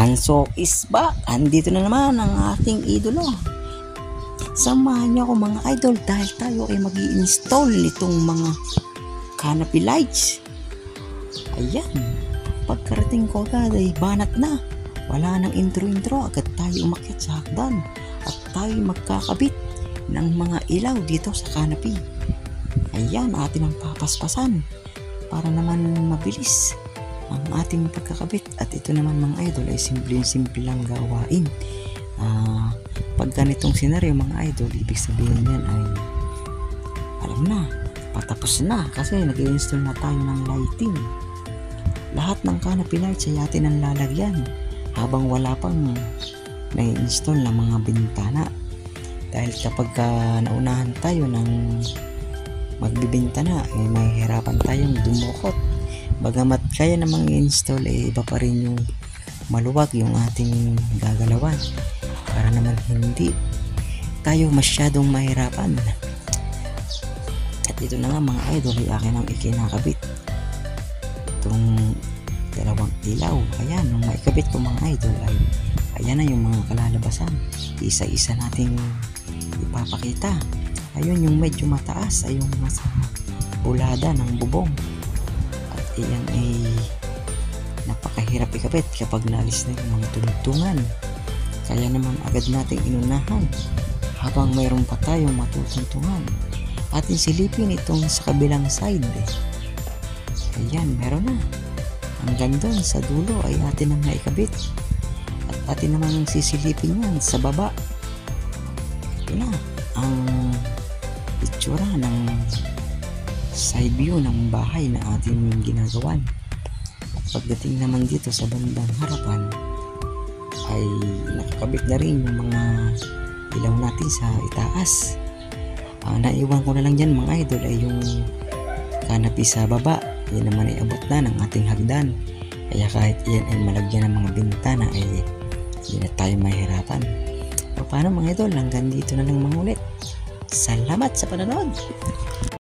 Ganso is back! Andito na naman ang ating idolo. Samahan niyo ako mga idol dahil tayo ay mag-i-install nitong mga canopy lights. Ayan, pagkarating ko agad ay banat na. Wala nang intro-intro, agad tayo umakyat sa hagdan at tayo magkakabit ng mga ilaw dito sa canopy. Ayan, atin ang papaspasan para naman mabilis ang ating pagkakabit. At ito naman mga idol ay simple lang gawain. Pag ganitong senaryo mga idol, ibig sabihin yan ay alam na, patapos na kasi nag-i-install na tayo ng lighting. Lahat ng canopy lights ay atin ang lalagyan habang wala pang na-install na mga bintana. Dahil kapag naunahan tayo ng magbibintana ay mahihirapan tayong dumukot. Bagamat kaya namang i-install iba pa rin yung maluwag yung ating gagalawan para naman hindi tayo masyadong mahirapan. At ito na nga mga idol ay akin ang ikinakabit itong dalawang ilaw. Ayan, nung maikabit ko mga idol ay ayan na yung mga kalalabasan. Isa-isa nating ipapakita. Ayun yung medyo mataas ay yung nasa bulada ng bubong. At iyan ay napakahirap ikabit kapag naalis na yung mga tuntungan. Kaya naman agad nating inunahan habang mayroon pa tayong matutuntungan. Atin silipin itong sa kabilang side. Ayan, meron na. Hanggang doon sa dulo ay atin ang naikabit. At atin naman sisilipin yan sa baba. Ito na ang itsura ng side view ng bahay na atin ginagawan. At pagdating naman dito sa bandang harapan ay nakakabit na rin yung mga ilaw natin sa itaas. Naiwan ko na lang dyan mga idol ay yung canopy sa baba. Yan naman ay abot na ng ating hagdan. Kaya kahit yan ay malagyan ng mga bintana ay hindi na tayo mahirapan. O paano mga idol, hanggang dito na lang mga ulit. Salamat sa panonood!